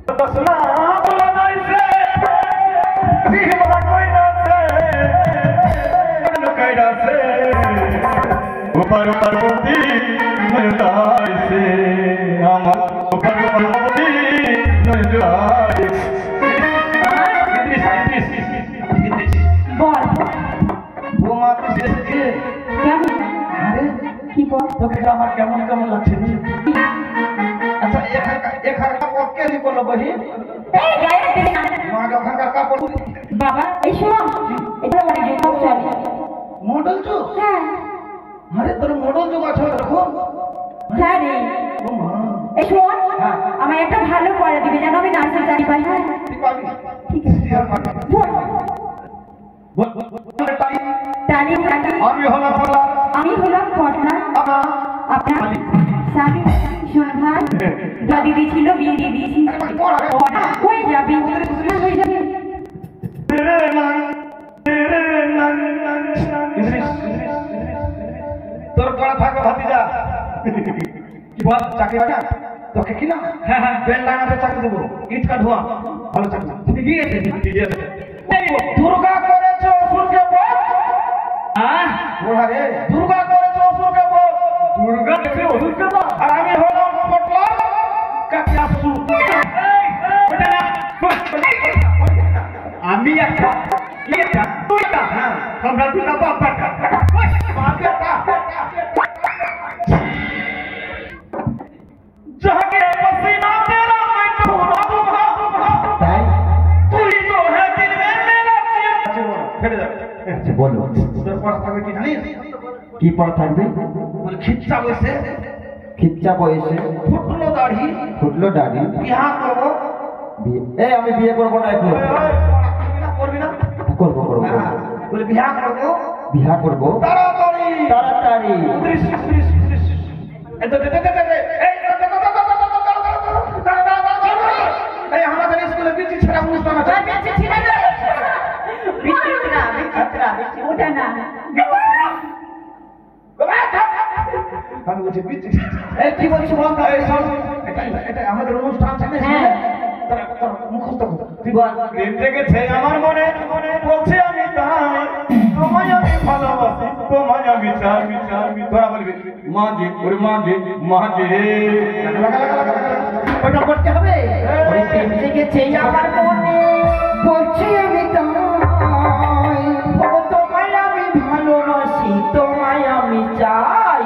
सुना बोला नहीं से जीवा कोई ना से कैडा से ऊपर ऊपर मोती नजर से हम ऊपर ऊपर मोती नजर बोल वो मात्र से के क्या अरे की बोल तो क्या हमार केमन केमन लगছে अच्छा एक हर का ओके नहीं बोलो बही এই গায়ে দিবি না मां का खंडा का पड़ বাবা এই শোন এটা বাড়ি যেতে চলে मॉडल जो হ্যাঁ अरे तेरे मॉडल जो अच्छा रखो হ্যাঁ রে ओ मां এই শোন আমার একটা ভালো করে দিবি জানো আমি নার্সের চাকরি পাই হ্যাঁ दीपावली ঠিক আছে यार बोल টালি টালি আমি হলাম বলা আমি হলাম পটনা আপনার স্বামী শোন ভাই যা দিদি ছিল বিয়ে দিয়ে দিয়েছি হয়ে যাবে হয়ে যাবে तेरे मन তোর পড়া থাকো ভাতিজা কি বল চাকরি হবে না তোকে কি না হ্যাঁ বেল লাগাতে চাকরি দেবো ইট কা ধোয়া ভালো চাকরি ঠিকই আছে দুর্গা করেছো অসুরকে বল হ্যাঁ ওরা রে দুর্গা করেছো অসুরকে বল দুর্গা দেখে অসুরকে বল আর আমি হলাম পটলা কাকিয়াসু ওটা না আমি একটা এটা তুইটা হ্যাঁ আমরা দুটা বাবাটা বাবাটা जहांगे पसीना तेरा मैं ढूंढा दूंगा तू ही तो है दिल में मेरा फेड़ जा আচ্ছা বলো তোর পড়া থাকবে কি জানিস কি পড়া থাকবে বল খিচ্চা বসে খিচ্চা বয়সে ফুটলো দাড়ি ফুটলো দাড়ি বিয়া করবো এই আমি বিয়ে করবো না এখন করবি না করবো করবো বলে বিয়া করবো বিয়া করবো তাড়াতাড়ি তাড়াতাড়ি এই আমাদের স্কুলে বিচি ছাড়া অনুষ্ঠান আছে ওটা না আমি বলছি বিচি এই কি বলছিস বল না এই শোন এটা আমাদের অনুষ্ঠান আছে না তোরা মুখস্থ কর তুই বল প্রেম জেগেছে আমার মনে বলছি আমি তাই তোমায় আমি ভালোবাসি তোমায় আমি চাই তোরা বলবি মাঝে ওরে মাঝে ওটা করতে হবে ওই প্রেম জেগেছে আমার মনে বলছি আমি তাই তোমায় আমি ভালোবাসি তোমায় আমি চাই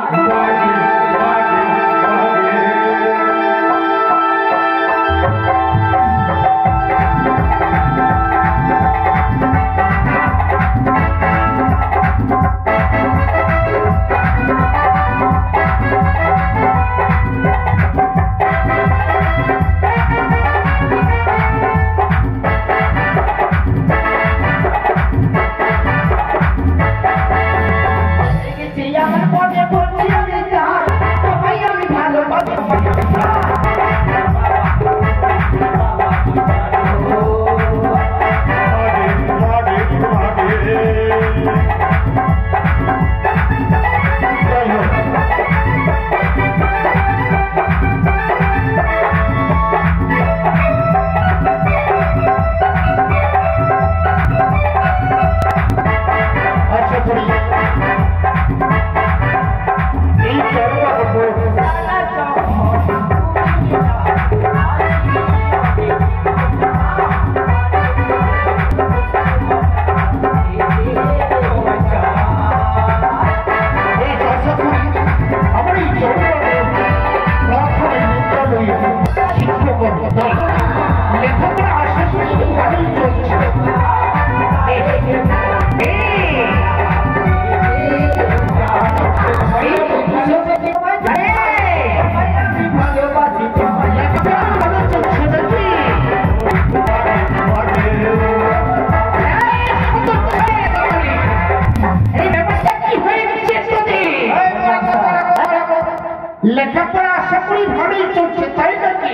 লেখাপড়া আশা করি ভালোই চলছে তাই নাকি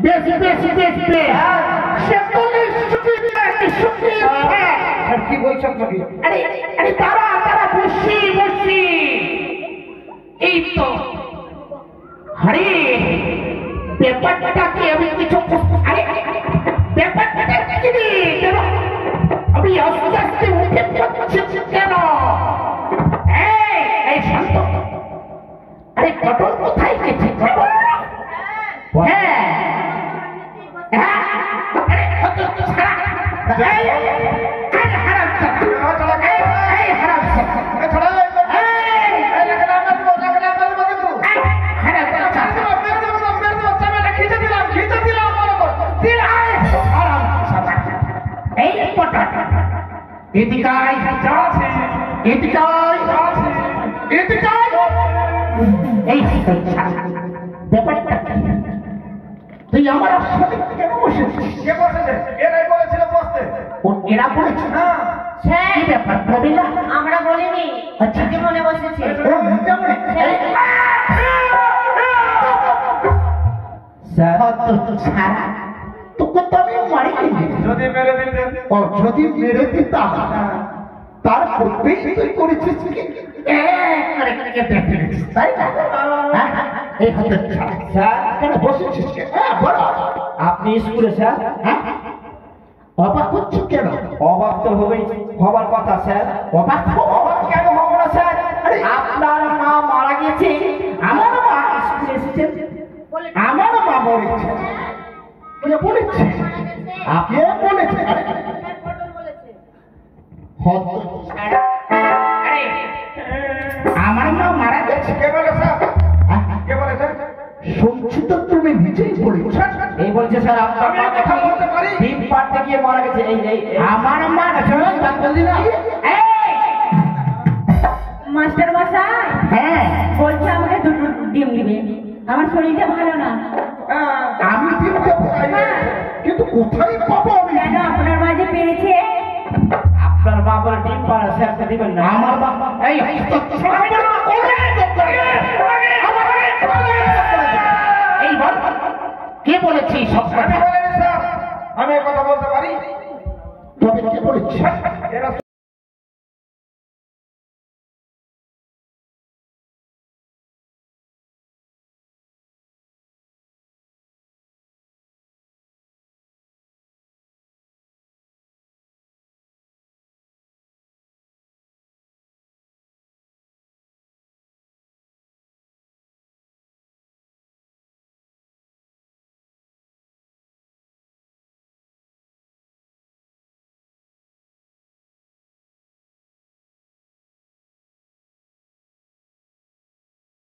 বেশ বেশ বেশ বেশ সে তো নিশ্চয়ই কি বলছো তুমি আরে আরে তারা তারা বসি বসি এই তো আরে ব্যাপারটা কি আমি কিছু আরে ব্যাপারটা কি রে কেন আমি আস্তে আস্তে উঠে পড়ছি কেন এই শান্ত আরে পটল কোথায় গেছে হ্যাঁ আরে কত ছাড়া এই হারাম এই হারাম এদিকাই এদিকাই এদিকাই এই ব্যাপারটা তুই আমার সাথে কেন বসেছিস কে বসেছে? এরাই বলেছিল বসতে। এরা বলেছে হ্যাঁ। কি ব্যাপার বলি না আমরা বলিনি আচ্ছা। কি মনে বসেছে ও নিজে মনে স্যার ছাড়া তোকে তো আমি মারিনি যদি মেরে দিতেন। ও যদি মেরে দিতাম তার পূর্বেই তুই করেছিস কি তাই না এই হাতে স্যার কেন বসেছিস হ্যাঁ বলো আপনি স্কুলে স্যার হ্যাঁ অবাক হচ্ছ কেন অবাক তো হবার কথা স্যার। অবাক অবাক কেন হব না স্যার? আরে আপনার মা মারা গেছে, আমার মা স্কুলে এসেছেন। আমার মা মরেছে কে বলেছে কে বলেছে আরে আমার মা মারা গেছে কে বলেছে? কে বলেছে? শুনছি তো তুমি নিজেই বলেছ এই বলছে স্যার আপনার আমি মা কথা বলতে পারি? ডিম পাড়তে গিয়ে মারা গেছে। এই আমার মা মাস্টার মশাই হ্যাঁ বলছে আমাকে দুটো ডিম দিবে আমার শরীরটা ভালো না হ্যাঁ। আমি দিতে পারি কিন্তু কোথায় পাবো আমি কেন আপনার মাঝে পেরেছে আপনার মা বলে ডিম পাড়া স্যার দিবেন না। আমার বাবা এই